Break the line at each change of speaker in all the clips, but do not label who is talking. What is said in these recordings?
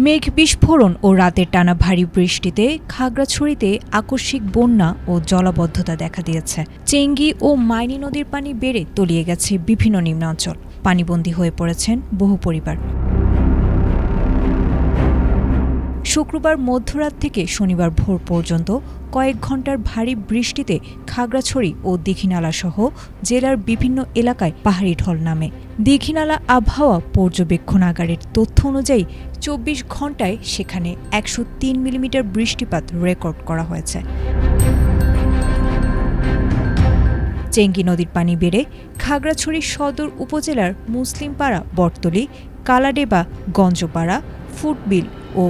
মেঘ বিস্ফোরণ ও রাতের টানা ভারী বৃষ্টিতে খাগড়াছড়িতে আকস্মিক বন্যা ও জলাবদ্ধতা দেখা দিয়েছে। চেঙ্গি ও মাইনী নদীর পানি বেড়ে তলিয়ে গেছে বিভিন্ন নিম্নাঞ্চল। পানিবন্দী হয়ে পড়েছেন বহু পরিবার। শুক্রবার মধ্যরাত থেকে শনিবার ভোর পর্যন্ত কয়েক ঘণ্টার ভারী বৃষ্টিতে খাগড়াছড়ি ও দীঘিনালা সহ জেলার বিভিন্ন এলাকায় পাহাড়ি ঢল নামে। দীঘিনালা আবহাওয়া পর্যবেক্ষণাগারের তথ্য অনুযায়ী ২৪ ঘণ্টায় সেখানে ১০৩ মিলিমিটার বৃষ্টিপাত রেকর্ড করা হয়েছে। চেঙ্গি নদীর পানি বেড়ে খাগড়াছড়ি সদর উপজেলার মুসলিমপাড়া, বটতলী, কালাডেবা, গঞ্জপাড়া, ফুটবিল ও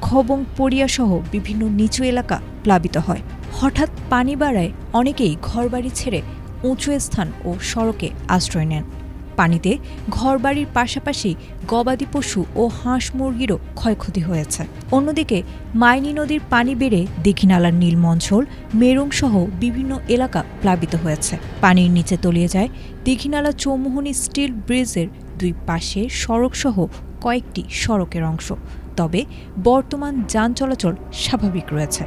খবংপড়িয়াসহ বিভিন্ন নিচু এলাকা প্লাবিত হয়। হঠাৎ পানি বাড়ায় অনেকেই ঘরবাড়ি ছেড়ে উঁচু স্থান ও সড়কে আশ্রয় নেন। পানিতে ঘরবাড়ির পাশাপাশি গবাদি পশু ও হাঁস মুরগিরও ক্ষয়ক্ষতি হয়েছে। অন্যদিকে মাইনী নদীর পানি বেড়ে দীঘিনালার নীলমঞ্চল, মেরুংসহ বিভিন্ন এলাকা প্লাবিত হয়েছে। পানির নিচে তলিয়ে যায় দীঘিনালা চৌমুহনী স্টিল ব্রিজের দুই পাশে সড়কসহ কয়েকটি সড়কের অংশ। তবে বর্তমান যান চলাচল স্বাভাবিক রয়েছে।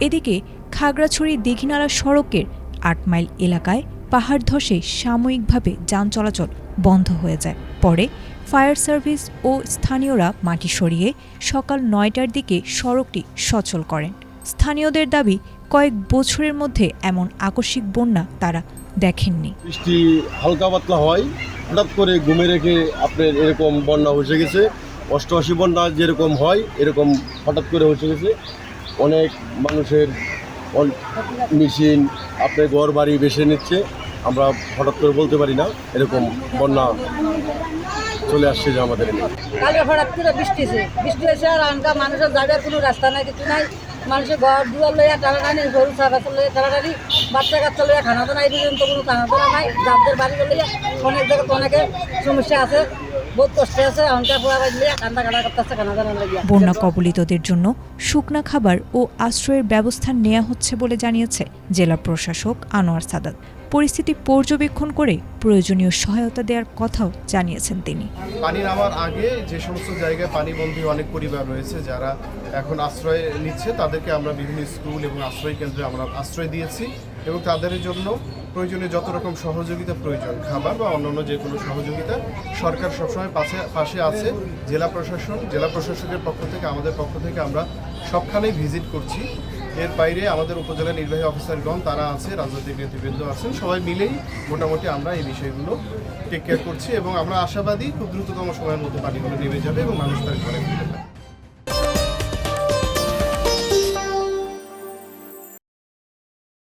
এদিকে খাগড়াছড়ি দীঘিনালা সড়কের ৮ মাইল এলাকায় পাহাড় ধসে সাময়িকভাবে যান চলাচল বন্ধ হয়ে যায়। পরে ফায়ার সার্ভিস ও স্থানীয়রা মাটি সরিয়ে সকাল ৯টার দিকে সড়কটি সচল করেন। স্থানীয়দের দাবি, কয়েক বছরের মধ্যে এমন আকস্মিক বন্যা তারা দেখেননি।
বৃষ্টি হালকা পাতলা হয়, হঠাৎ করে ঘুমে রেখে আপনার এরকম বন্যা হয়ে গেছে। ৮৮ বন্যা যেরকম হয় এরকম হঠাৎ করে হয়ে গেছে। অনেক মানুষের মেশিন আপনার ঘর বাড়ি বেসে নিচ্ছে। আমরা হঠাৎ করে বলতে পারি না, এরকম বন্যা চলে আসছে যে আমাদের।
কালকে হঠাৎ করে বৃষ্টি হয়েছে আর আনকা মানুষের যাবার কোনো রাস্তা নাই, কিছু নাই। মানুষের ঘর দুয়ার লইয়া টানাটানি, গরু ছাগল লইয়া টানাটানি, বাচ্চা কাচ্চা লইয়া খানা দানা এই পর্যন্ত কোনো খানা দানা নাই। যাদের বাড়ি লইয়া অনেক জায়গায় অনেকের সমস্যা আছে, বহুত কষ্ট আছে। অনকা পোড়া বাড়ি লইয়া কান্দা কাটা করতেছে খানা দানা লইয়া।
বন্যা কবলিতদের জন্য শুকনা খাবার ও আশ্রয়ের ব্যবস্থা নেওয়া হচ্ছে বলে জানিয়েছে জেলা প্রশাসক আনোয়ার সাদাত। পরিস্থিতি পর্যবেক্ষণ করে প্রয়োজনীয় সহায়তা দেওয়ার কথাও জানিয়েছেন তিনি।
পানি নামার আগে যে সমস্ত জায়গায় পানিবন্দী অনেক পরিবার রয়েছে যারা এখন আশ্রয় নিচ্ছে, তাদেরকে আমরা বিভিন্ন স্কুল এবং আশ্রয় কেন্দ্রে আমরা আশ্রয় দিয়েছি এবং তাদের জন্য প্রয়োজনীয় যত রকম সহযোগিতা প্রয়োজন, খাবার বা অন্যান্য যে কোনো সহযোগিতা, সরকার সবসময় পাশে আছে। জেলা প্রশাসকের পক্ষ থেকে, আমাদের পক্ষ থেকে আমরা সবখানেই ভিজিট করছি। এর বাইরে আমাদের উপজেলা নির্বাহী অফিসারগণ তারা আছে, রাজনৈতিক নেতৃবৃন্দ আছেন, সবাই মিলেই মোটামুটি আমরা এই বিষয়গুলো টেক কেয়ার করছি এবং আমরা আশাবাদী খুব দ্রুততম সময়ের মধ্যে পানিগুলো নেমে যাবে এবং মানুষ তার ঘরে ফিরে যাবে।